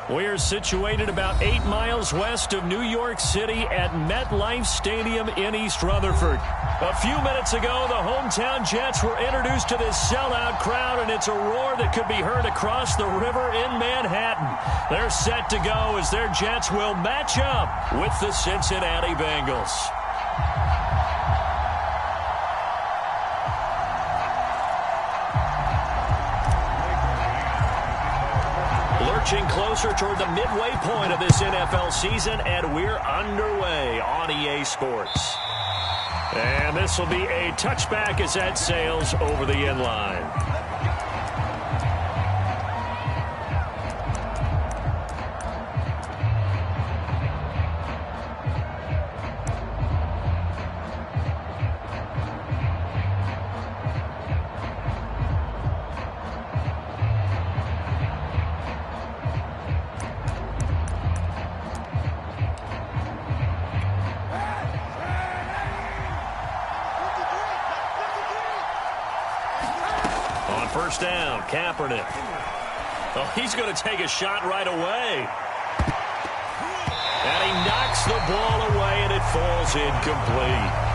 We're situated about 8 miles west of New York City at MetLife Stadium in East Rutherford. A few minutes ago, the hometown Jets were introduced to this sellout crowd, and it's a roar that could be heard across the river in Manhattan. They're set to go as their Jets will match up with the Cincinnati Bengals. Lurching closer toward the midway point of this NFL season, and we're underway on EA Sports. And this will be a touchback as that sails over the end line. First down, Kaepernick. Oh, he's going to take a shot right away. And he knocks the ball away, and it falls incomplete.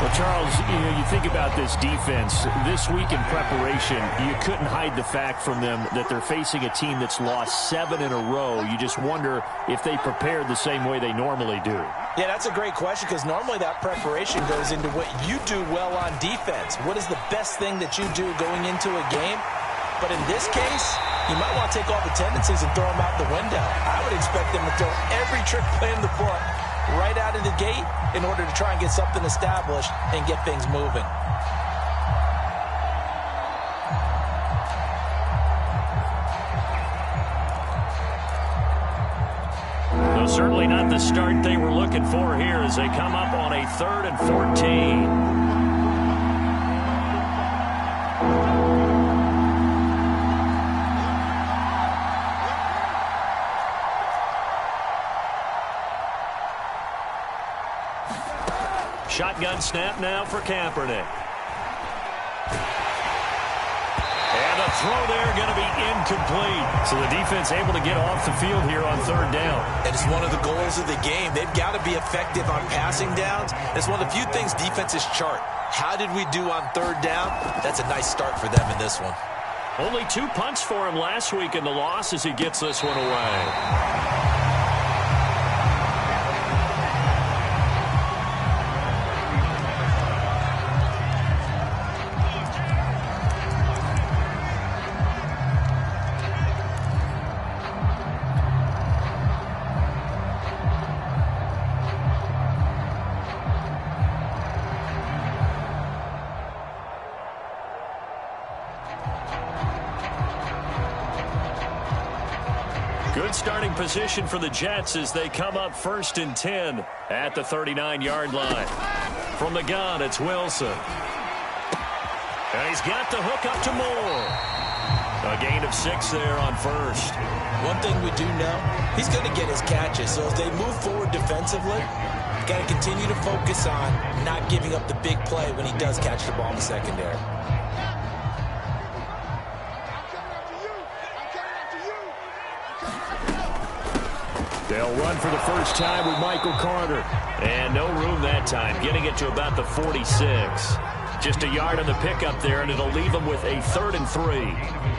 Well, Charles, you think about this defense. This week in preparation, you couldn't hide the fact from them that they're facing a team that's lost 7 in a row. You just wonder if they prepared the same way they normally do. Yeah, that's a great question, because normally that preparation goes into what you do well on defense. What is the best thing that you do going into a game? But in this case, you might want to take all the tendencies and throw them out the window. I would expect them to throw every trick play in the book right out of the gate in order to try and get something established and get things moving. No, certainly not the start they were looking for here as they come up on a 3rd and 14. Shotgun snap now for Kaepernick. And the throw there going to be incomplete. So the defense able to get off the field here on 3rd down. It is one of the goals of the game. They've got to be effective on passing downs. It's one of the few things defenses chart. How did we do on 3rd down? That's a nice start for them in this one. Only 2 punts for him last week in the loss as he gets this one away. Good starting position for the Jets as they come up 1st and 10 at the 39-yard line. From the gun, it's Wilson. And he's got the hook up to Moore. A gain of 6 there on 1st. One thing we do know, he's going to get his catches. So as they move forward defensively, got to continue to focus on not giving up the big play when he does catch the ball in the secondary. They'll run for the first time with Michael Carter. And no room that time, getting it to about the 46. Just a yard on the pickup there, and it'll leave them with a 3rd and 3.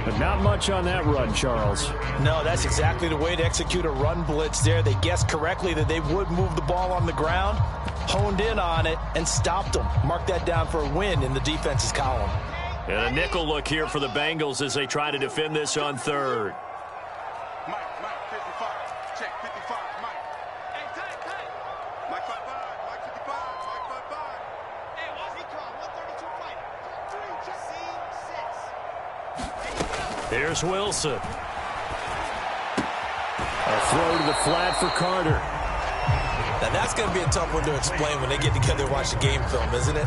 But not much on that run, Charles. No, that's exactly the way to execute a run blitz there. They guessed correctly that they would move the ball on the ground, honed in on it, and stopped them. Mark that down for a win in the defense's column. And a nickel look here for the Bengals as they try to defend this on 3rd. Here's Wilson. A throw to the flat for Carter. Now that's going to be a tough one to explain when they get together and watch the game film, isn't it?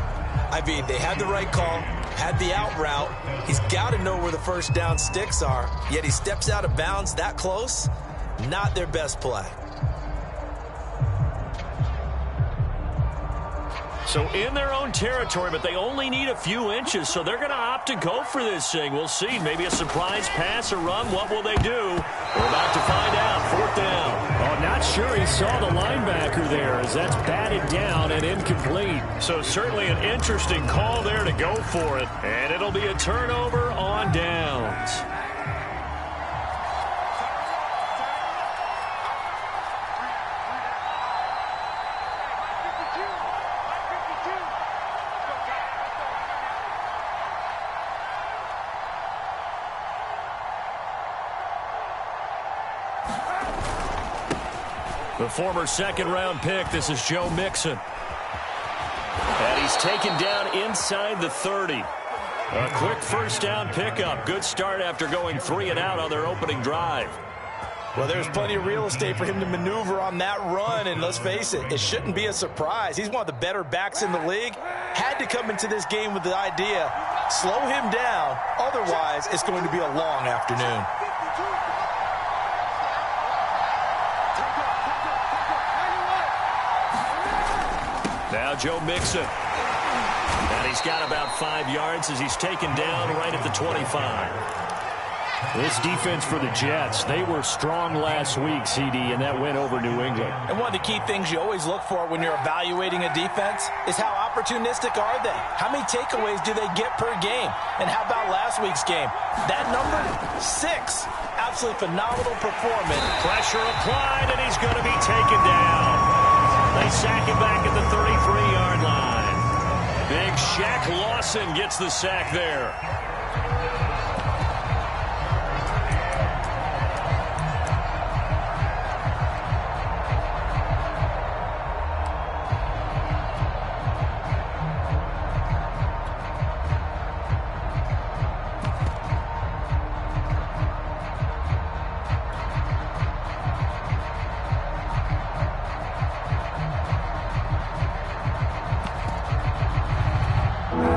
I mean, they had the right call, had the out route. He's got to know where the first down sticks are, yet he steps out of bounds that close. Not their best play. So in their own territory, but they only need a few inches, so they're going to opt to go for this thing. We'll see. Maybe a surprise pass or run. What will they do? We're about to find out. Fourth down. Oh, not sure he saw the linebacker there as that's batted down and incomplete. So certainly an interesting call there to go for it. And it'll be a turnover on downs. The former second-round pick, this is Joe Mixon. And he's taken down inside the 30. A quick first down pickup. Good start after going 3 and out on their opening drive. Well, there's plenty of real estate for him to maneuver on that run, and let's face it, it shouldn't be a surprise. He's one of the better backs in the league. Had to come into this game with the idea, slow him down, otherwise it's going to be a long afternoon. Now Joe Mixon. And he's got about 5 yards as he's taken down right at the 25. This defense for the Jets, they were strong last week, CD, and that went over New England. And one of the key things you always look for when you're evaluating a defense is how opportunistic are they? How many takeaways do they get per game? And how about last week's game? That number, 6. Absolutely phenomenal performance. Pressure applied, and he's going to be taken down. They sack him back at the 33-yard line. Big Shaq Lawson gets the sack there.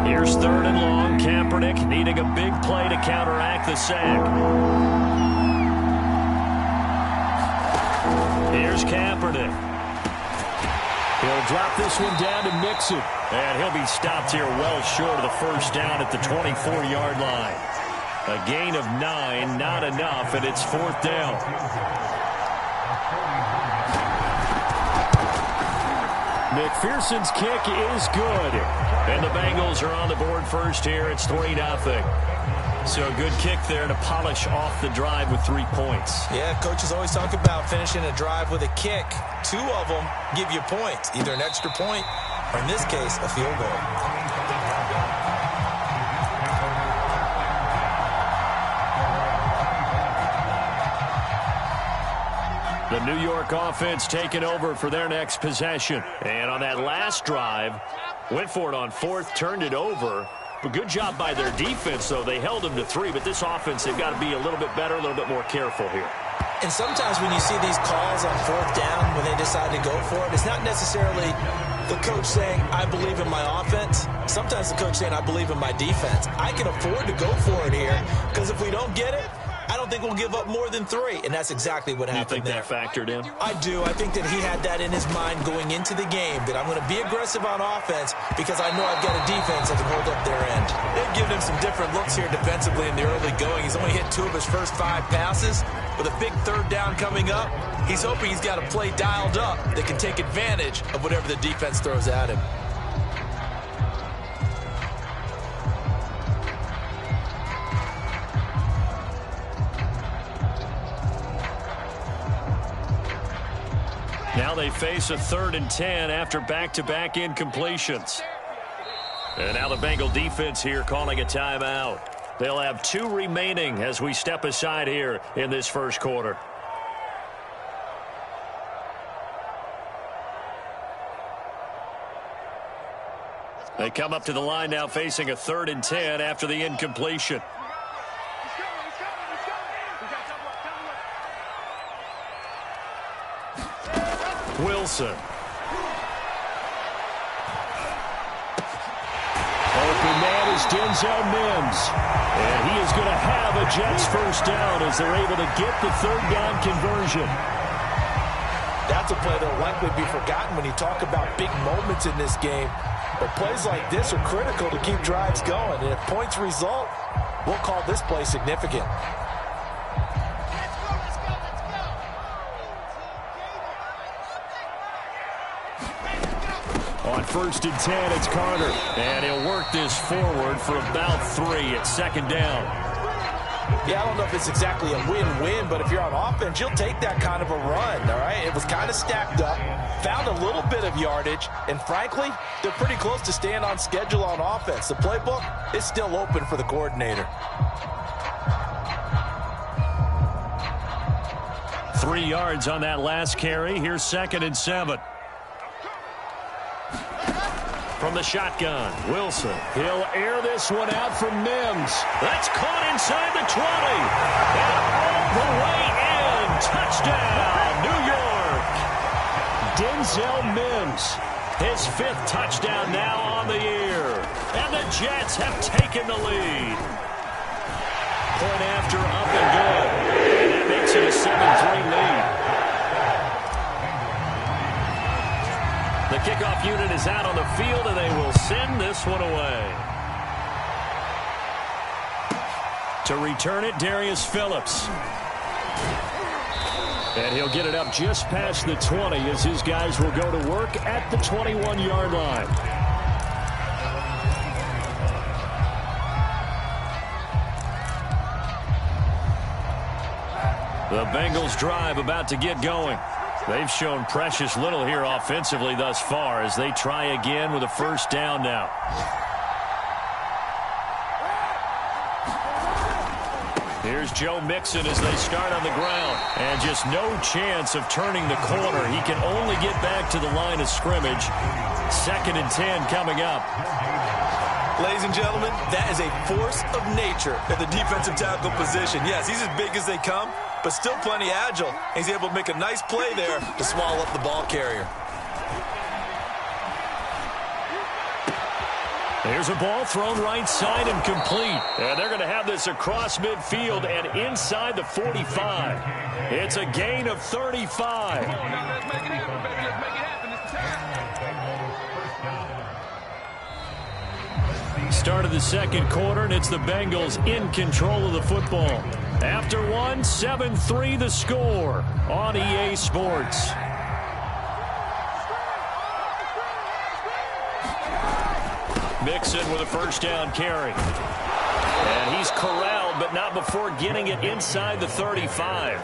Here's 3rd and long. Kaepernick needing a big play to counteract the sack. Here's Kaepernick. He'll drop this one down to Mixon. And he'll be stopped here well short of the first down at the 24-yard line. A gain of 9, not enough, and it's 4th down. McPherson's kick is good. And the Bengals are on the board first here. It's 3-0. So a good kick there to polish off the drive with 3 points. Yeah, coaches always talk about finishing a drive with a kick. 2 of them give you points, either an extra point or, in this case, a field goal. The New York offense taking over for their next possession. And on that last drive, went for it on 4th, turned it over. But good job by their defense, though. They held them to 3, but this offense, they've got to be a little bit better, a little bit more careful here. And sometimes when you see these calls on 4th down, when they decide to go for it, it's not necessarily the coach saying, I believe in my offense. Sometimes the coach saying, I believe in my defense. I can afford to go for it here, because if we don't get it, I don't think we'll give up more than 3, and that's exactly what happened there. You think that factored in? I do. I think that he had that in his mind going into the game, that I'm going to be aggressive on offense because I know I've got a defense that can hold up their end. They've given him some different looks here defensively in the early going. He's only hit 2 of his first 5 passes. With a big 3rd down coming up, he's hoping he's got a play dialed up that can take advantage of whatever the defense throws at him. Now they face a 3rd and 10 after back-to-back incompletions. And now the Bengal defense here calling a timeout. They'll have 2 remaining as we step aside here in this first quarter. They come up to the line now facing a 3rd and 10 after the incompletion. Wilson. Open man is Denzel Mims. And he is going to have a Jets first down as they're able to get the 3rd down conversion. That's a play that will likely be forgotten when you talk about big moments in this game. But plays like this are critical to keep drives going. And if points result, we'll call this play significant. On 1st and 10, it's Carter. And he'll work this forward for about 3 at 2nd down. Yeah, I don't know if it's exactly a win-win, but if you're on offense, you'll take that kind of a run, all right? It was kind of stacked up, found a little bit of yardage, and frankly, they're pretty close to staying on schedule on offense. The playbook is still open for the coordinator. 3 yards on that last carry. Here's 2nd and 7. From the shotgun, Wilson. He'll air this one out for Mims. That's caught inside the 20. And all the way in. Touchdown, New York. Denzel Mims. His 5th touchdown now on the year. And the Jets have taken the lead. Point after up and good. And that makes it a 7-3 lead. The kickoff unit is out on the field, and they will send this one away. To return it, Darius Phillips. And he'll get it up just past the 20 as his guys will go to work at the 21-yard line. The Bengals drive about to get going. They've shown precious little here offensively thus far as they try again with a 1st down now. Here's Joe Mixon as they start on the ground. And just no chance of turning the corner. He can only get back to the line of scrimmage. 2nd and 10 coming up. Ladies and gentlemen, that is a force of nature at the defensive tackle position. Yes, he's as big as they come, but still plenty agile. He's able to make a nice play there to swallow up the ball carrier. There's a ball thrown right side and complete. And they're going to have this across midfield and inside the 45. It's a gain of 35. Start of the 2nd quarter, and it's the Bengals in control of the football. After one, 7-3 the score on EA Sports. Mixon with a 1st down carry. And he's corralled, but not before getting it inside the 35.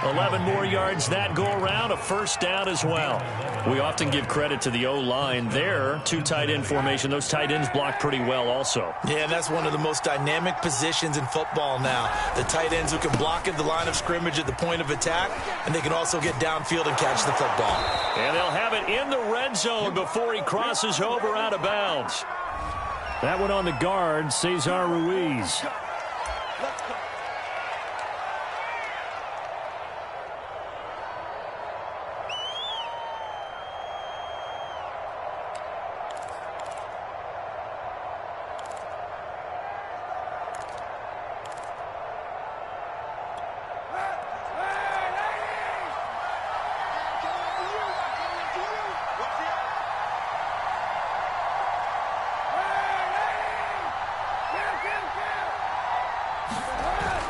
11 more yards that go around, a 1st down as well. We often give credit to the O-line there. 2 tight end formation. Those tight ends block pretty well also. Yeah, and that's one of the most dynamic positions in football now. The tight ends who can block at the line of scrimmage at the point of attack, and they can also get downfield and catch the football. And they'll have it in the red zone before he crosses over out of bounds. That one on the guard, Cesar Ruiz.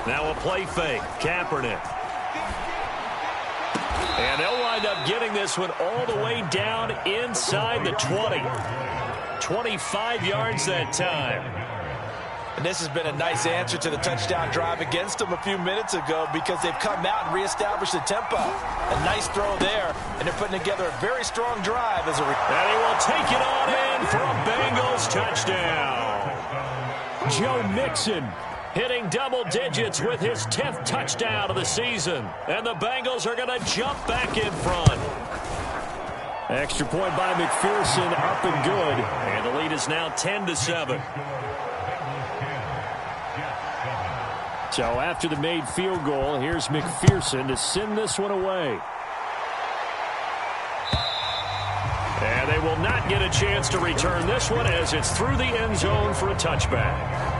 Now a play fake. Kaepernick. And they'll wind up getting this one all the way down inside the 20. 25 yards that time. And this has been a nice answer to the touchdown drive against them a few minutes ago because they've come out and reestablished the tempo. A nice throw there, and they're putting together a very strong drive as a... And he will take it on in for a Bengals touchdown. Joe Mixon hitting double digits with his 10th touchdown of the season. And the Bengals are going to jump back in front. Extra point by McPherson, up and good. And the lead is now 10-7. So after the made field goal, here's McPherson to send this one away. And they will not get a chance to return this one as it's through the end zone for a touchback.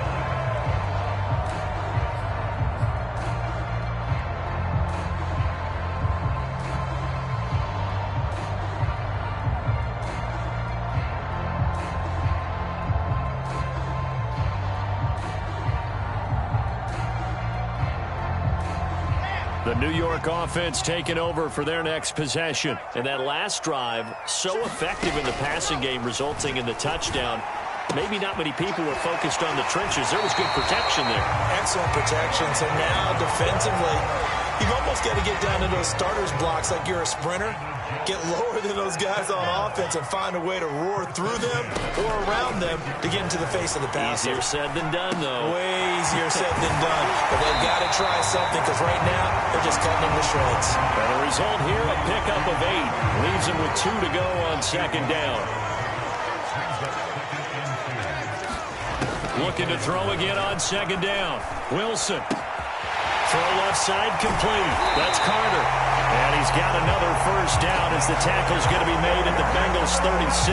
The New York offense taking over for their next possession. And that last drive, so effective in the passing game, resulting in the touchdown. Maybe not many people were focused on the trenches. There was good protection there. Excellent protection. So now defensively, you've almost got to get down to those starters blocks like you're a sprinter. Get lower than those guys on offense and find a way to roar through them or around them to get into the face of the passer. Easier said than done, though. Way easier said than done. But they've got to try something because right now they're just cutting them to shreds. And the result here, a pickup of 8. Leaves them with 2 to go on second down. Looking to throw again on second down. Wilson. Throw left side complete. That's Carter. And he's got another first down as the tackle's going to be made at the Bengals 36.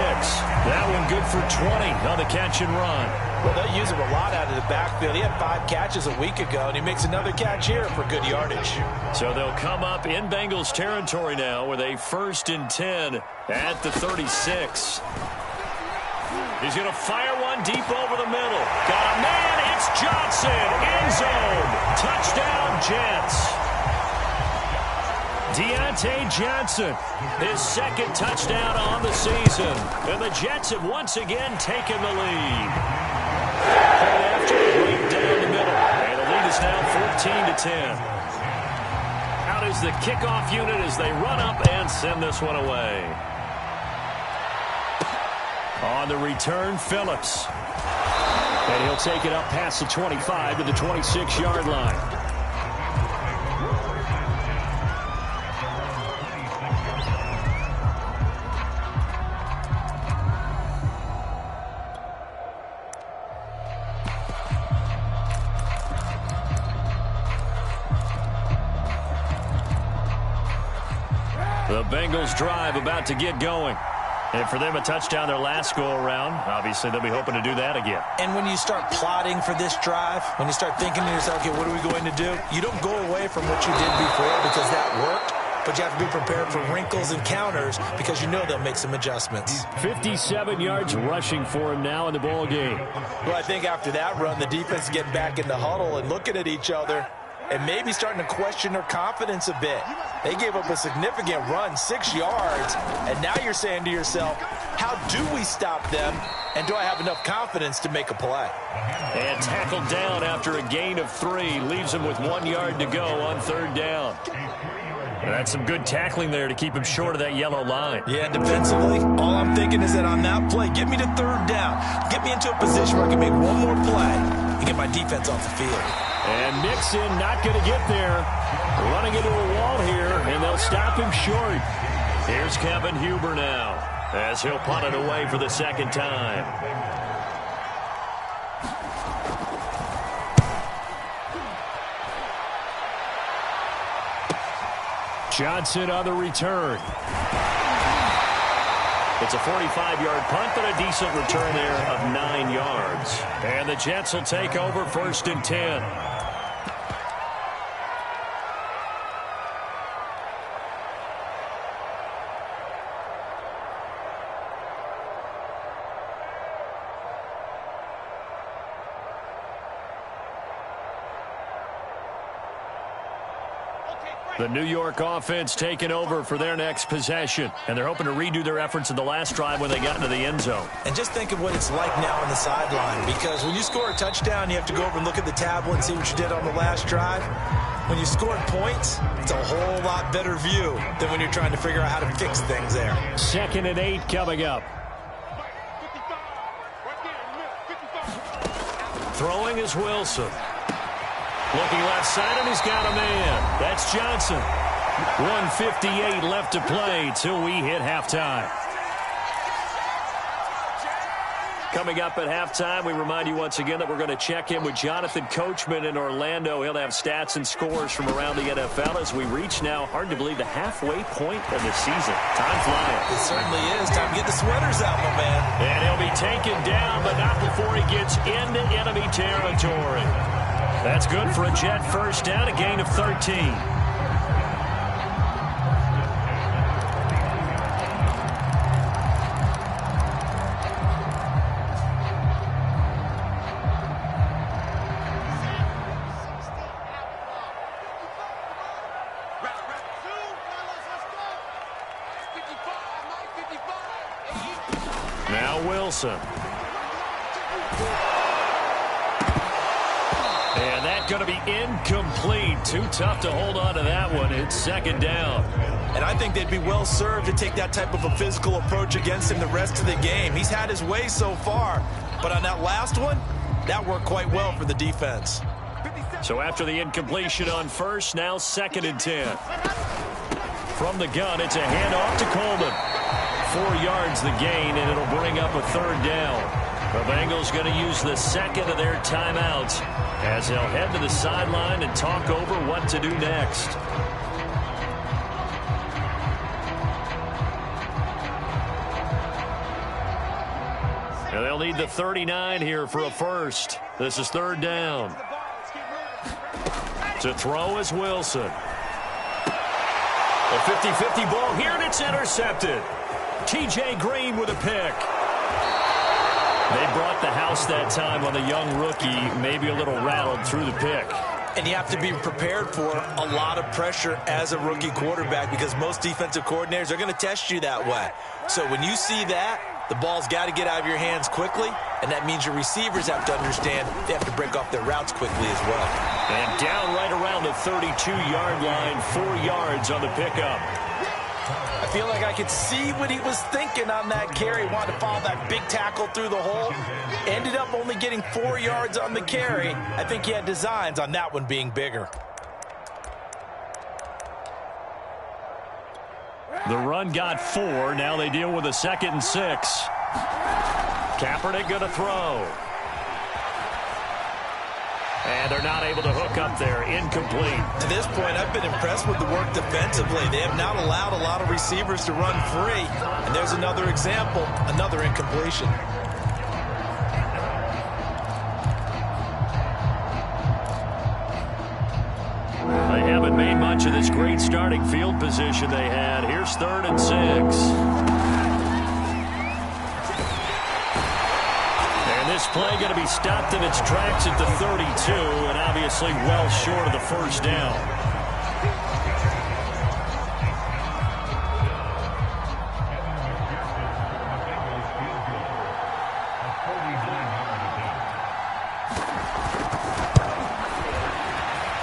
That one good for 20 on the catch and run. Well, they'll use him a lot out of the backfield. He had 5 catches a week ago, and he makes another catch here for good yardage. So they'll come up in Bengals territory now with a 1st and 10 at the 36. He's going to fire one deep over the middle. Got a man. It's Johnson. End zone. Touchdown, Jets. Deontay Johnson, his 2nd touchdown on the season. And the Jets have once again taken the lead. Right after, right down the middle. And the lead is now 14 to 10. Out is the kickoff unit as they run up and send this one away. On the return, Phillips. And he'll take it up past the 25 to the 26-yard line. The Bengals drive about to get going. And for them, a touchdown their last go-around. Obviously, they'll be hoping to do that again. And when you start plotting for this drive, when you start thinking to yourself, okay, what are we going to do? You don't go away from what you did before because that worked, but you have to be prepared for wrinkles and counters because you know they'll make some adjustments. 57 yards rushing for him now in the ball game. Well, I think after that run, the defense get back in the huddle and looking at each other and maybe starting to question their confidence a bit. They gave up a significant run, 6 yards, and now you're saying to yourself, how do we stop them, and do I have enough confidence to make a play? And tackled down after a gain of 3, leaves him with 1 yard to go on 3rd down. That's some good tackling there to keep him short of that yellow line. Yeah, defensively, all I'm thinking is that on that play, get me to 3rd down. Get me into a position where I can make one more play and get my defense off the field. And Mixon not going to get there. Running into a wall here, and they'll stop him short. Here's Kevin Huber now as he'll punt it away for the 2nd time. Johnson on the return. It's a 45-yard punt, but a decent return there of 9 yards. And the Jets will take over 1st and 10. The New York offense taking over for their next possession. And they're hoping to redo their efforts in the last drive when they got into the end zone. And just think of what it's like now on the sideline. Because when you score a touchdown, you have to go over and look at the tablet and see what you did on the last drive. When you score points, it's a whole lot better view than when you're trying to figure out how to fix things there. 2nd and 8 coming up. Throwing is Wilson. Looking left side, and he's got a man. That's Johnson. 1:58 left to play till we hit halftime. Coming up at halftime, we remind you once again that we're going to check in with Jonathan Coachman in Orlando. He'll have stats and scores from around the NFL as we reach now, hard to believe, the halfway point of the season. Time flying. It certainly is. Time to get the sweaters out, my man. And he'll be taken down, but not before he gets into enemy territory. That's good for a Jet first down, a gain of 13. Wilson. And that's going to be incomplete. Too tough to hold on to that one. It's second down. And I think they'd be well served to take that type of a physical approach against him the rest of the game. He's had his way so far, but on that last one, that worked quite well for the defense. So after the incompletion on first, now 2nd and 10. From the gun, it's a handoff to Coleman. 4 yards the gain, and it'll bring up a 3rd down. The Bengals going to use the second of their timeouts as they'll head to the sideline and talk over what to do next. And they'll need the 39 here for a first. This is 3rd down. To throw is Wilson. A 50-50 ball here, and it's intercepted. T.J. Green with a pick. They brought the house that time on the young rookie, maybe a little rattled through the pick. And you have to be prepared for a lot of pressure as a rookie quarterback because most defensive coordinators are going to test you that way. So when you see that, the ball's got to get out of your hands quickly, and that means your receivers have to understand they have to break off their routes quickly as well. And down right around the 32-yard line, 4 yards on the pickup. I feel like I could see what he was thinking on that carry. Wanted to follow that big tackle through the hole. Ended up only getting 4 yards on the carry. I think he had designs on that one being bigger. The run got 4. Now they deal with a 2nd and 6. Kaepernick going to throw. And they're not able to hook up there. Incomplete. To this point, I've been impressed with the work defensively. They have not allowed a lot of receivers to run free. And there's another example, another incompletion. They haven't made much of this great starting field position they had. Here's 3rd and 6. This play going to be stopped in its tracks at the 32, and obviously well short of the 1st down.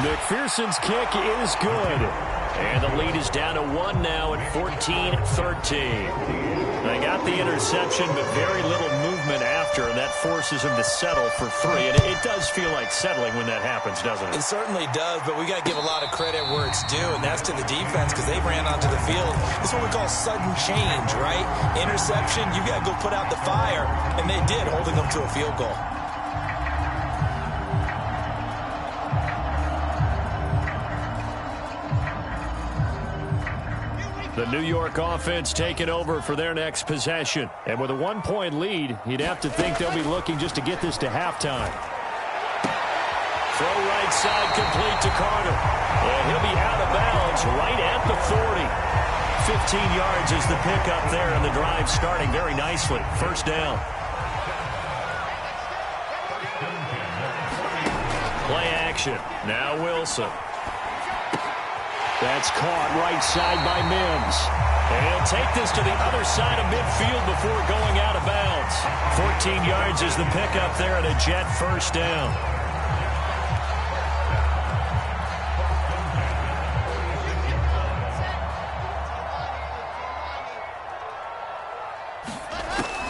McPherson's kick is good. And the lead is down to 1 now at 14-13. They got the interception, but very little movement after, and that forces him to settle for 3. And it does feel like settling when that happens, doesn't it? It certainly does, but we got to give a lot of credit where it's due, and that's to the defense because they ran onto the field. This is what we call sudden change, right? Interception, you got to go put out the fire, and they did, holding them to a field goal. The New York offense taking over for their next possession. And with a 1-point lead, you'd have to think they'll be looking just to get this to halftime. Throw right side complete to Carter. And he'll be out of bounds right at the 40. 15 yards is the pickup there, and the drive starting very nicely. 1st down. Play action. Now Wilson. That's caught right side by Mims. And he'll take this to the other side of midfield before going out of bounds. 14 yards is the pickup there, and a Jet 1st down.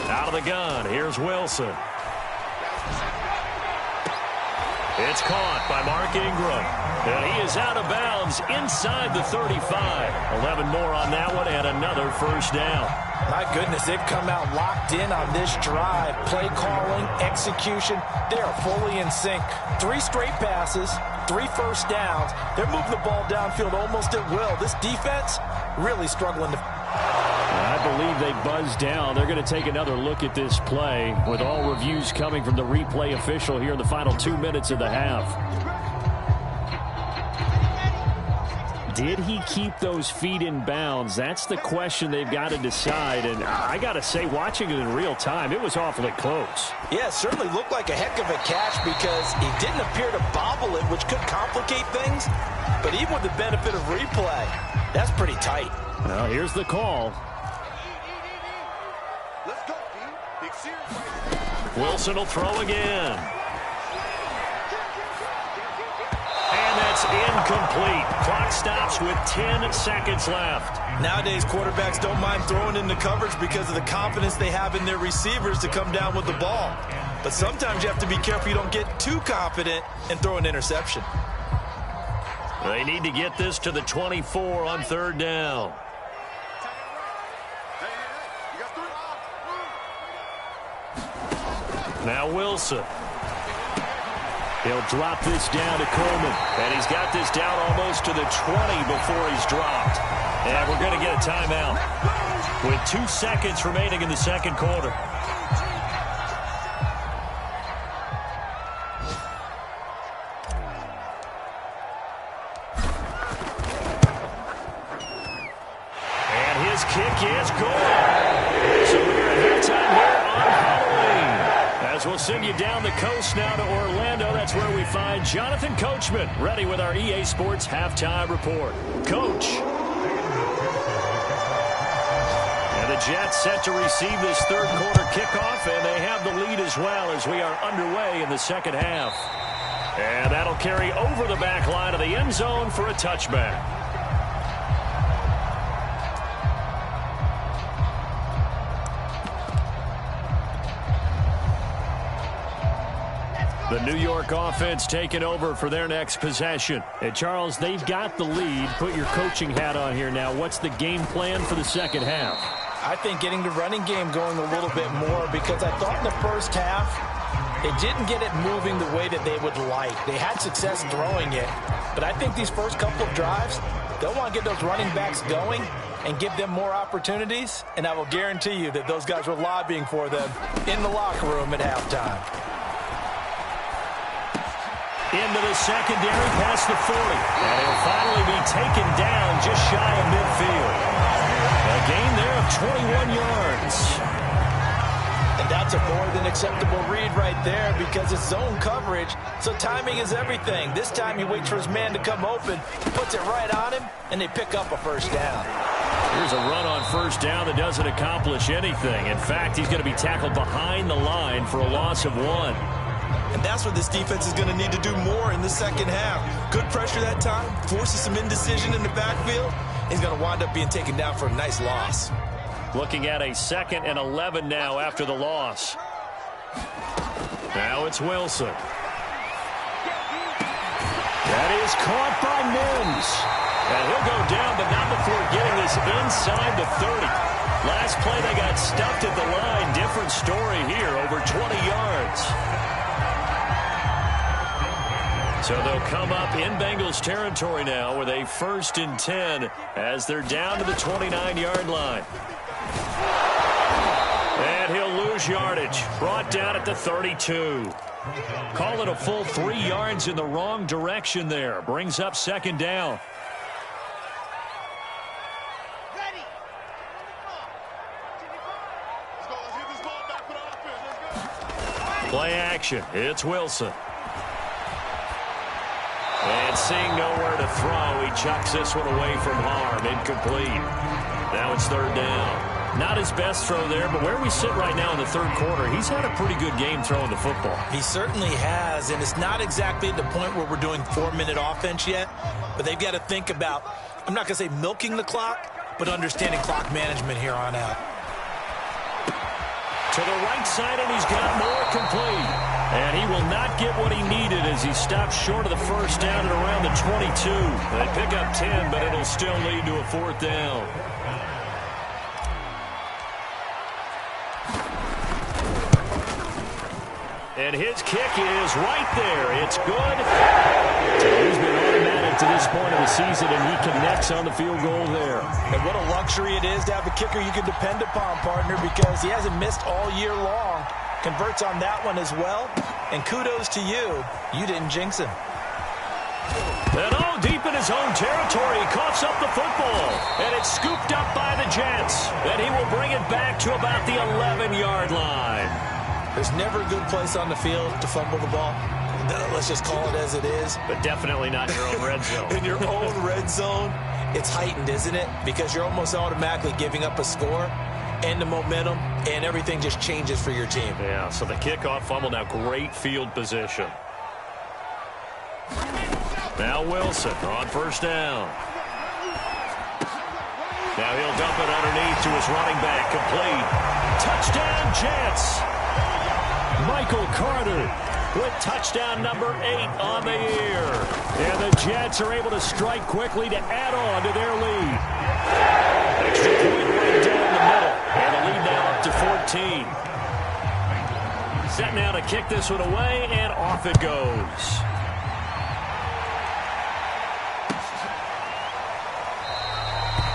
Out of the gun, here's Wilson. It's caught by Mark Ingram. And he is out of bounds inside the 35. 11 more on that one and another 1st down. My goodness, they've come out locked in on this drive. Play calling, execution, they are fully in sync. 3 straight passes, 3 1st downs. They're moving the ball downfield almost at will. This defense really struggling to... I believe they buzzed down. They're going to take another look at this play with all reviews coming from the replay official here in the final 2 minutes of the half. Did he keep those feet in bounds? That's the question they've got to decide. And I got to say, watching it in real time, it was awfully close. Yeah, it certainly looked like a heck of a catch because he didn't appear to bobble it, which could complicate things. But even with the benefit of replay, that's pretty tight. Well, here's the call. Let's go, team. Big C. Wilson will throw again. And that's incomplete. Clock stops with 10 seconds left. Nowadays, quarterbacks don't mind throwing into coverage because of the confidence they have in their receivers to come down with the ball. But sometimes you have to be careful you don't get too confident and throw an interception. They need to get this to the 24 on third down. Now Wilson. He'll drop this down to Coleman. And he's got this down almost to the 20 before he's dropped. And we're going to get a timeout with 2 seconds remaining in the second quarter. And his kick is good. So we're at halftime here on Halloween. As we'll send you down the coast now to Orlando, that's where we find Jonathan Coachman, ready with our EA Sports Halftime Report. Coach. And the Jets set to receive this third quarter kickoff, and they have the lead as well as we are underway in the second half. And that'll carry over the back line of the end zone for a touchback. The New York offense taking over for their next possession. And Charles, they've got the lead. Put your coaching hat on here now. What's the game plan for the second half? I think getting the running game going a little bit more, because I thought in the first half they didn't get it moving the way that they would like. They had success throwing it, but I think these first couple of drives, they'll want to get those running backs going and give them more opportunities, and I will guarantee you that those guys were lobbying for them in the locker room at halftime. Into the secondary past the 40. And he'll finally be taken down just shy of midfield. A gain there of 21 yards. And that's a more than acceptable read right there because it's zone coverage, so timing is everything. This time he waits for his man to come open, puts it right on him, and they pick up a first down. Here's a run on first down that doesn't accomplish anything. In fact, he's going to be tackled behind the line for a loss of 1. And that's what this defense is going to need to do more in the second half. Good pressure that time, forces some indecision in the backfield. He's going to wind up being taken down for a nice loss. Looking at a 2nd and 11 now after the loss. Now it's Wilson. That is caught by Mims. And he'll go down, but not before getting this inside the 30. Last play they got stuffed at the line. Different story here, over 20 yards. So they'll come up in Bengals territory now with a 1st and 10 as they're down to the 29-yard line. And he'll lose yardage. Brought down at the 32. Call it a full 3 yards in the wrong direction there. Brings up 2nd down. Play action. It's Wilson. And seeing nowhere to throw, he chucks this one away from harm. Incomplete. Now it's 3rd down. Not his best throw there, but where we sit right now in the 3rd quarter, he's had a pretty good game throwing the football. He certainly has, and it's not exactly at the point where we're doing 4-minute offense yet, but they've got to think about, I'm not going to say milking the clock, but understanding clock management here on out. To the right side, and he's got more complete. And he will not get what he needed as he stops short of the 1st down at around the 22. They pick up 10, but it'll still lead to a 4th down. And his kick is right there. It's good. He's been automatic to this point of the season, and he connects on the field goal there. And what a luxury it is to have a kicker you can depend upon, partner, because he hasn't missed all year long. Converts on that one as well. And kudos to you. You didn't jinx him. And deep in his own territory, he coughs up the football. And it's scooped up by the Jets. And he will bring it back to about the 11-yard line. There's never a good place on the field to fumble the ball. Let's just call it as it is. But definitely not in your own red zone. In your own red zone, it's heightened, isn't it? Because you're almost automatically giving up a score and the momentum and everything just changes for your team. Yeah, so the kickoff fumble, now great field position. Now Wilson on first down. Now he'll dump it underneath to his running back, complete. Touchdown, Jets. Michael Carter with touchdown number 8 on the year. And the Jets are able to strike quickly to add on to their lead. Extra point right down the middle. And the lead now up to 14. Set now to kick this one away, and off it goes.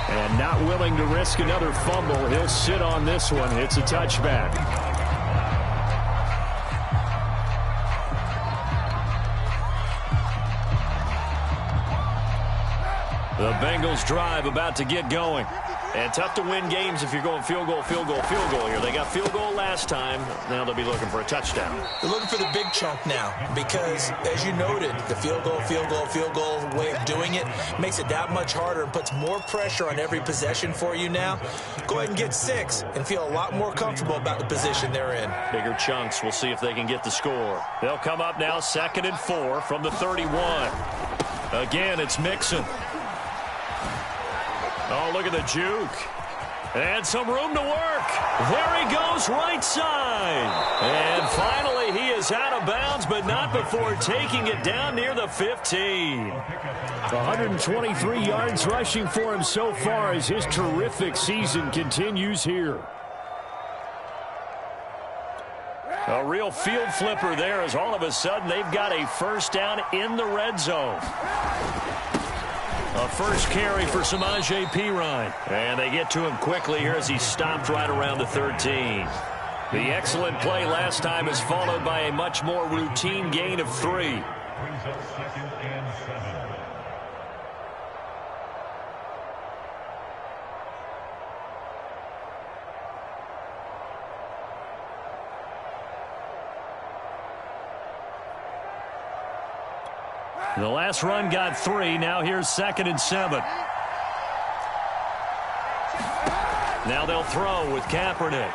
And not willing to risk another fumble, he'll sit on this one. It's a touchback. The Bengals drive about to get going. And tough to win games if you're going field goal, field goal, field goal here. They got field goal last time. Now they'll be looking for a touchdown. They're looking for the big chunk now because, as you noted, the field goal way of doing it makes it that much harder and puts more pressure on every possession for you now. Go ahead and get 6 and feel a lot more comfortable about the position they're in. Bigger chunks. We'll see if they can get the score. They'll come up now 2nd and 4 from the 31. Again, it's Mixon. Oh, look at the juke. And some room to work. There he goes, right side. And finally, he is out of bounds, but not before taking it down near the 15. 123 yards rushing for him so far as his terrific season continues here. A real field flipper there as all of a sudden they've got a first down in the red zone. A first carry for Samaje Perine. And they get to him quickly here as he stopped right around the 13. The excellent play last time is followed by a much more routine gain of 3. The last run got 3. Now here's 2nd and 7. Now they'll throw with Kaepernick.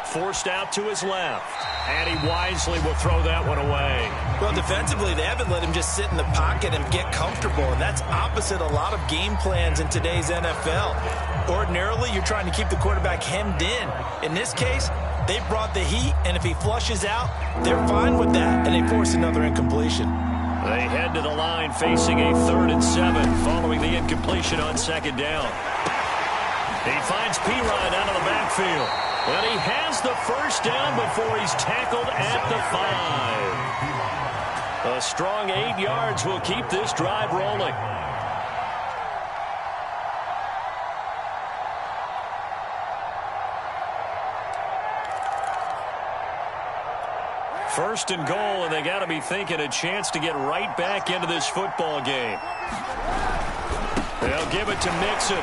Forced out to his left. And he wisely will throw that one away. Well, defensively, they haven't let him just sit in the pocket and get comfortable. And that's opposite a lot of game plans in today's NFL. Ordinarily, you're trying to keep the quarterback hemmed in. In this case, they brought the heat, and if he flushes out, they're fine with that, and they force another incompletion. They head to the line facing a 3rd and 7 following the incompletion on 2nd down. He finds Perine out of the backfield, and he has the first down before he's tackled at the 5. A strong 8 yards will keep this drive rolling. First and goal, and they got to be thinking a chance to get right back into this football game. They'll give it to Mixon.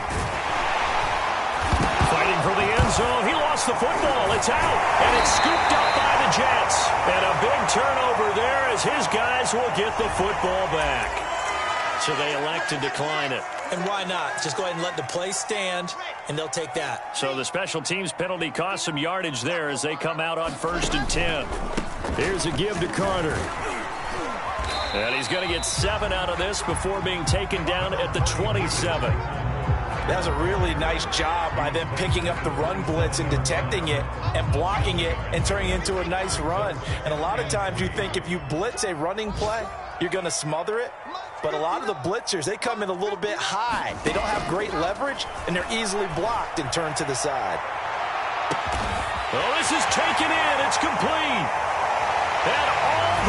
Fighting for the end zone. He lost the football. It's out, and it's scooped up by the Jets. And a big turnover there as his guys will get the football back. So they elect to decline it. And why not? Just go ahead and let the play stand, and they'll take that. So the special teams penalty cost some yardage there as they come out on 1st and 10. Here's a give to Carter. And he's going to get 7 out of this before being taken down at the 27. That was a really nice job by them picking up the run blitz and detecting it and blocking it and turning it into a nice run. And a lot of times you think if you blitz a running play, you're going to smother it. But a lot of the blitzers, they come in a little bit high. They don't have great leverage, and they're easily blocked and turned to the side. Oh, this is taken in. It's complete. And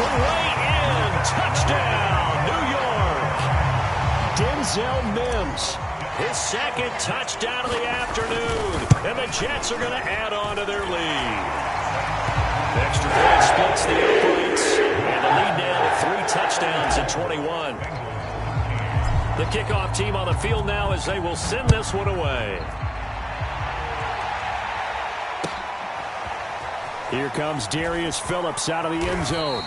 all the way in. Touchdown, New York. Denzel Mims. His 2nd touchdown of the afternoon. And the Jets are going to add on to their lead. Extra point splits the uprights. And the lead now to 3 touchdowns at 21. The kickoff team on the field now as they will send this one away. Here comes Darius Phillips out of the end zone.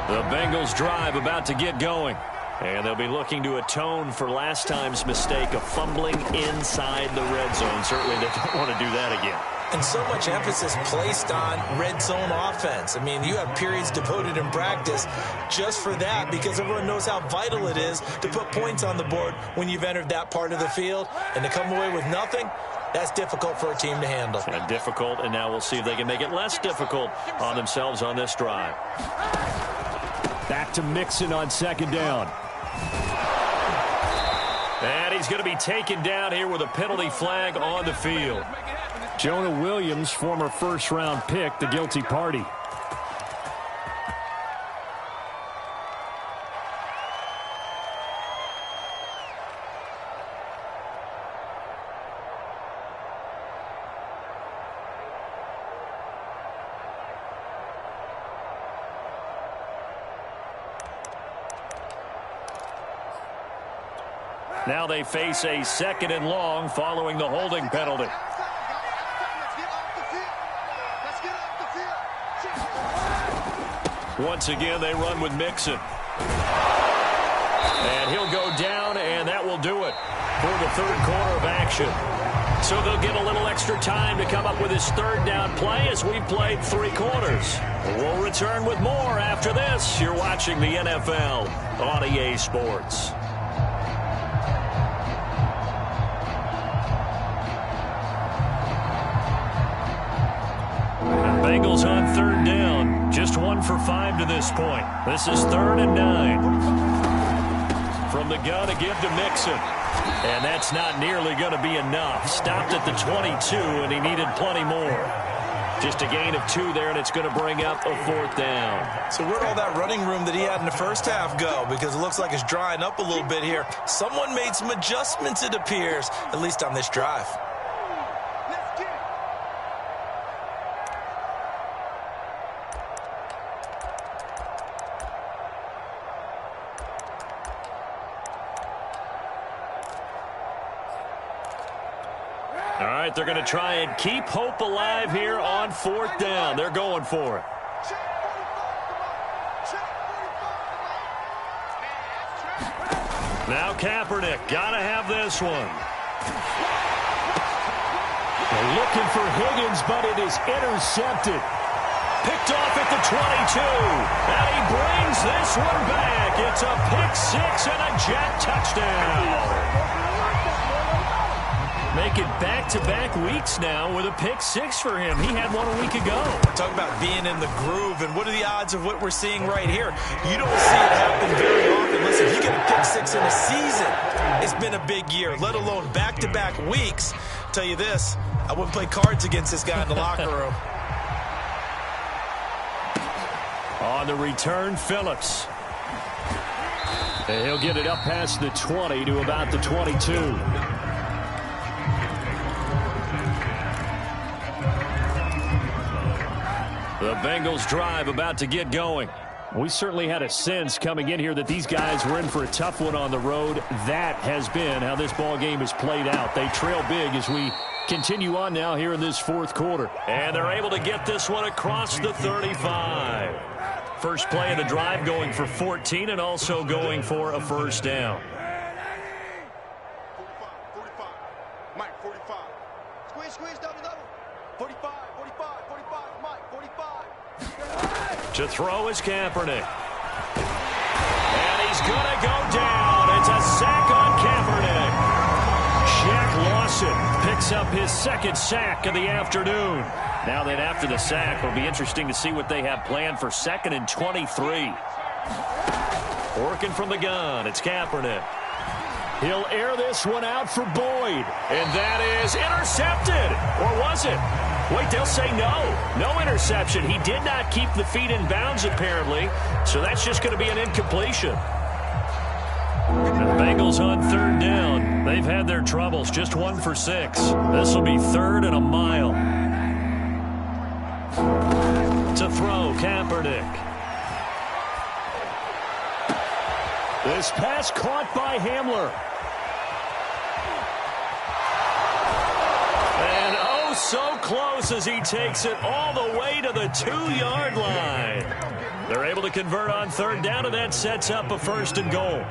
The Bengals drive about to get going. And they'll be looking to atone for last time's mistake of fumbling inside the red zone. Certainly they don't want to do that again. And so much emphasis placed on red zone offense. I mean, you have periods devoted in practice just for that because everyone knows how vital it is to put points on the board when you've entered that part of the field. And to come away with nothing, that's difficult for a team to handle. Difficult, and now we'll see if they can make it less difficult on themselves on this drive. Back to Mixon on second down. And he's going to be taken down here with a penalty flag on the field. Jonah Williams, former first-round pick, the guilty party. Now they face a 2nd and long following the holding penalty. Once again, they run with Mixon. And he'll go down, and that will do it for the 3rd quarter of action. So they'll get a little extra time to come up with his 3rd down play as we've played 3 quarters. We'll return with more after this. You're watching the NFL on EA Sports. Bengals on 3rd down. Just 1 for 5 to this point. This is 3rd and 9. From the gun to give to Mixon. And that's not nearly going to be enough. Stopped at the 22, and he needed plenty more. Just a gain of 2 there, and it's going to bring up a 4th down. So where'd all that running room that he had in the first half go? Because it looks like it's drying up a little bit here. Someone made some adjustments, it appears, at least on this drive. All right, they're going to try and keep hope alive here on 4th down. They're going for it. Now Kaepernick, got to have this one. They're looking for Higgins, but it is intercepted. Picked off at the 22. And he brings this one back. It's a pick 6 and a Jet touchdown. Make it back-to-back weeks now with a pick 6 for him. He had one a week ago. Talk about being in the groove, and what are the odds of what we're seeing right here? You don't see it happen very often. Listen, if you get a pick 6 in a season, it's been a big year, let alone back-to-back weeks. I'll tell you this, I wouldn't play cards against this guy in the locker room. On the return, Phillips. And he'll get it up past the 20 to about the 22. The Bengals drive about to get going. We certainly had a sense coming in here that these guys were in for a tough one on the road. That has been how this ball game has played out. They trail big as we continue on now here in this 4th quarter. And they're able to get this one across the 35. First play of the drive going for 14 and also going for a 1st down. 45. Mike, 45. Squeeze, double. 45, Mike, 45. To throw is Kaepernick. And he's going to go down. It's a sack on Kaepernick. Shaq Lawson picks up his 2nd sack of the afternoon. Now then, after the sack, it'll be interesting to see what they have planned for 2nd and 23. Working from the gun, it's Kaepernick. He'll air this one out for Boyd. And that is intercepted. Or was it? Wait, they'll say no. No interception. He did not keep the feet in bounds, apparently. So that's just going to be an incompletion. The Bengals on 3rd down. They've had their troubles. Just 1 for 6. This will be 3rd and a mile. To throw, Kaepernick. This pass caught by Hamler. And oh, so close as he takes it all the way to the 2-yard line. They're able to convert on third down, and that sets up a 1st and goal.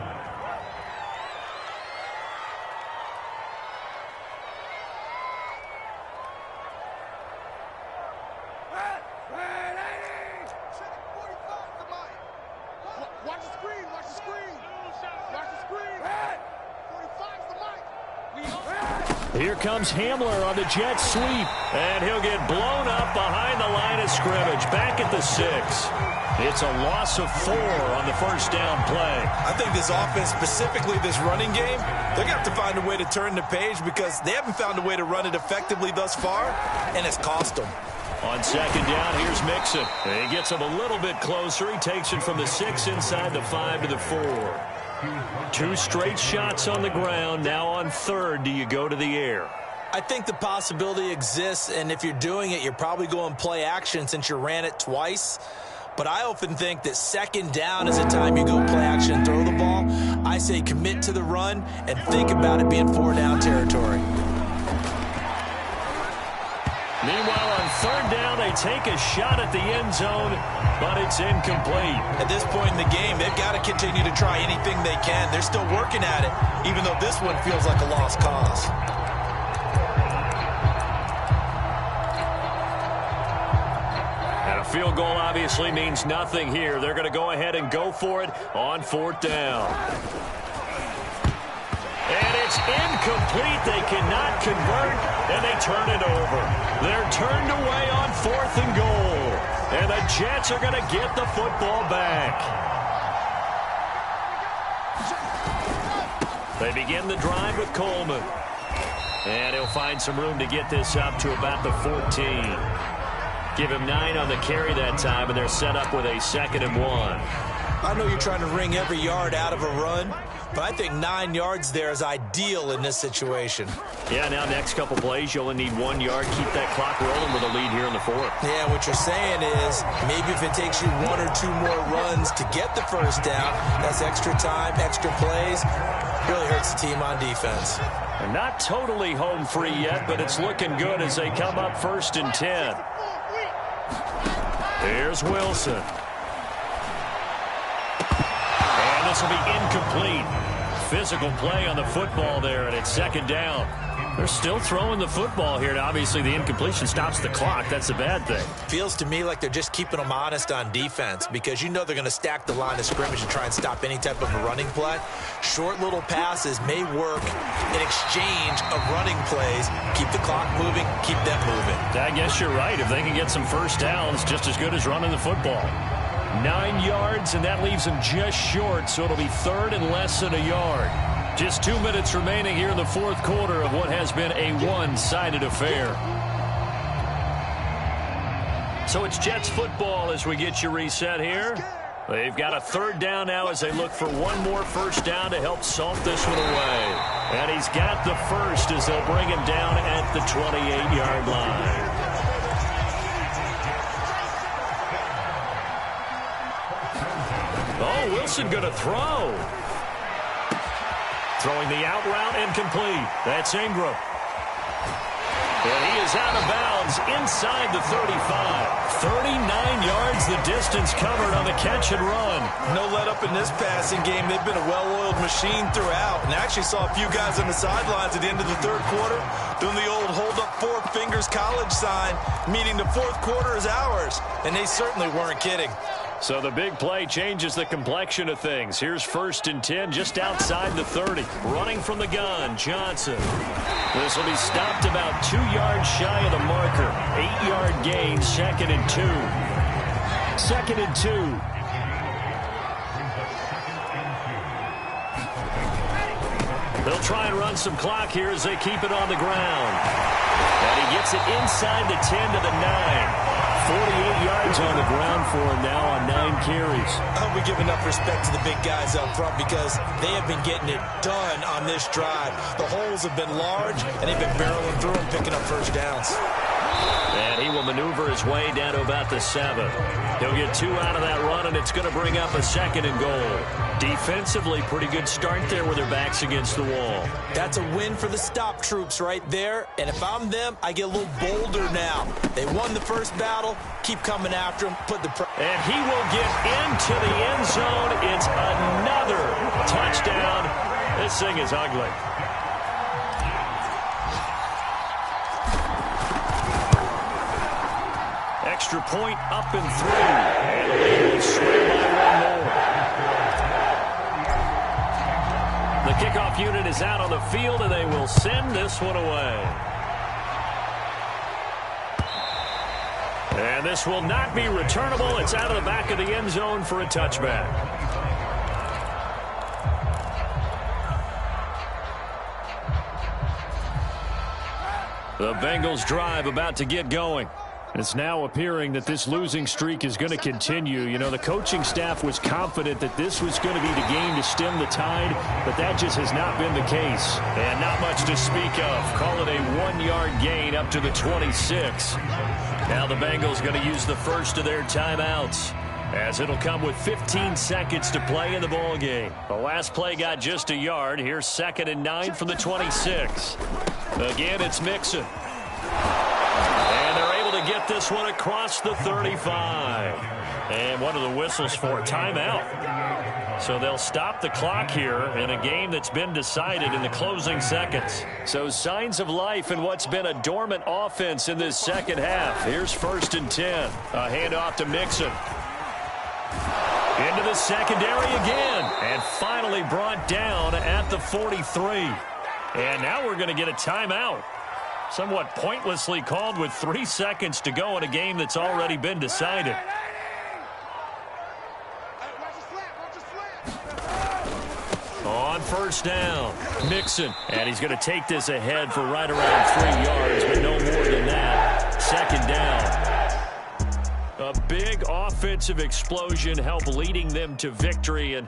Watch the screen, watch the screen. Watch the screen. 45's the mic. Here comes Hamler on the jet sweep, and he'll get blown up behind the line of scrimmage, back at the 6. It's a loss of 4 on the 1st down play. I think this offense, specifically this running game, they're going to have to find a way to turn the page because they haven't found a way to run it effectively thus far, and it's cost them. On 2nd down, here's Mixon. He gets him a little bit closer. He takes it from the 6 inside the 5 to the 4. 2 straight shots on the ground. Now on 3rd, do you go to the air? I think the possibility exists, and if you're doing it, you're probably going play action since you ran it twice. But I often think that 2nd down is the time you go play action and throw the ball. I say commit to the run and think about it being 4-down territory. Meanwhile, on 3rd down, they take a shot at the end zone, but it's incomplete. At this point in the game, they've got to continue to try anything they can. They're still working at it, even though this one feels like a lost cause. And a field goal obviously means nothing here. They're going to go ahead and go for it on 4th down. And it's incomplete. They cannot convert, and they turn it over. They're turned away on 4th and goal. And the Jets are going to get the football back. They begin the drive with Coleman. And he'll find some room to get this up to about the 14. Give him 9 on the carry that time, and they're set up with a 2nd and 1. I know you're trying to wring every yard out of a run, but I think 9 yards there is ideal in this situation. Yeah, now next couple plays, you only need 1 yard. Keep that clock rolling with a lead here in the 4th. Yeah, what you're saying is maybe if it takes you 1 or 2 more runs to get the 1st down, that's extra time, extra plays. Really hurts the team on defense. And not totally home free yet, but it's looking good as they come up 1st and 10. Here's Wilson. And this will be incomplete. Physical play on the football there, and it's 2nd down. They're still throwing the football here, and obviously the incompletion stops the clock. That's a bad thing. Feels to me like they're just keeping them honest on defense because you know they're going to stack the line of scrimmage and try and stop any type of a running play. Short little passes may work in exchange of running plays. Keep the clock moving, keep them moving. I guess you're right. If they can get some 1st downs, just as good as running the football. 9 yards, and that leaves them just short, so it'll be 3rd and less than a yard. Just 2 minutes remaining here in the 4th quarter of what has been a one-sided affair. So it's Jets football as we get you reset here. They've got a 3rd down now as they look for 1 more 1st down to help salt this one away. And he's got the 1st as they'll bring him down at the 28-yard line. Oh, Wilson going to throw. Throwing the out route incomplete. That's Ingram. And he is out of bounds inside the 35. 39 yards the distance covered on the catch and run. No let up in this passing game. They've been a well-oiled machine throughout. And I actually saw a few guys on the sidelines at the end of the 3rd quarter doing the old hold up 4 fingers college sign, meaning the 4th quarter is ours. And they certainly weren't kidding. So the big play changes the complexion of things. Here's 1st and 10 just outside the 30. Running from the gun, Johnson. This will be stopped about 2 yards shy of the marker. 8-yard gain, 2nd and 2. 2nd and 2. They'll try and run some clock here as they keep it on the ground. And he gets it inside the 10 to the 9. 48 yards on the ground for him now on 9 carries. I hope we give enough respect to the big guys up front because they have been getting it done on this drive. The holes have been large, and they've been barreling through and picking up 1st downs. And he will maneuver his way down to about the 7. He'll get 2 out of that run, and it's going to bring up a 2nd and goal. Defensively, pretty good start there with their backs against the wall. That's a win for the stop troops right there. And if I'm them, I get a little bolder now. They won the first battle. Keep coming after him. Put the pressure. And he will get into the end zone. It's another touchdown. This thing is ugly. Extra point up and through. And the lead will swing by 1 more. The kickoff unit is out on the field, and they will send this one away. And this will not be returnable. It's out of the back of the end zone for a touchback. The Bengals drive about to get going. It's now appearing that this losing streak is going to continue. You know, the coaching staff was confident that this was going to be the game to stem the tide, but that just has not been the case. And not much to speak of. Call it a 1-yard gain up to the 26. Now the Bengals going to use the first of their timeouts, as it'll come with 15 seconds to play in the ball game. The last play got just a yard. Here's 2nd and 9 from the 26. Again, it's Mixon. And they're able to get this one across the 35. And one of the whistles for a timeout. So they'll stop the clock here in a game that's been decided in the closing seconds. So signs of life in what's been a dormant offense in this second half. Here's 1st and 10. A handoff to Mixon. Into the secondary again. And finally brought down at the 43. And now we're going to get a timeout. Somewhat pointlessly called with 3 seconds to go in a game that's already been decided. On 1st down, Mixon. And he's going to take this ahead for right around 3 yards, but no more than that. 2nd down. A big offensive explosion helped leading them to victory. And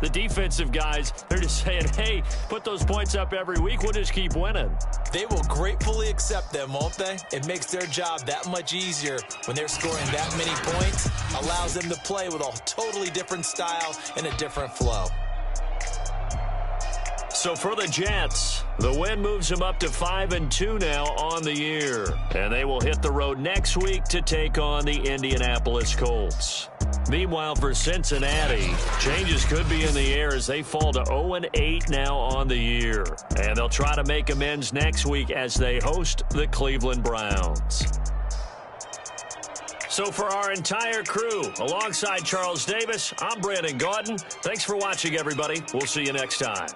the defensive guys, they're just saying, hey, put those points up every week. We'll just keep winning. They will gratefully accept them, won't they? It makes their job that much easier when they're scoring that many points. Allows them to play with a totally different style and a different flow. So for the Jets, the win moves them up to 5-2 now on the year. And they will hit the road next week to take on the Indianapolis Colts. Meanwhile, for Cincinnati, changes could be in the air as they fall to 0-8 now on the year. And they'll try to make amends next week as they host the Cleveland Browns. So for our entire crew, alongside Charles Davis, I'm Brandon Gaudin. Thanks for watching, everybody. We'll see you next time.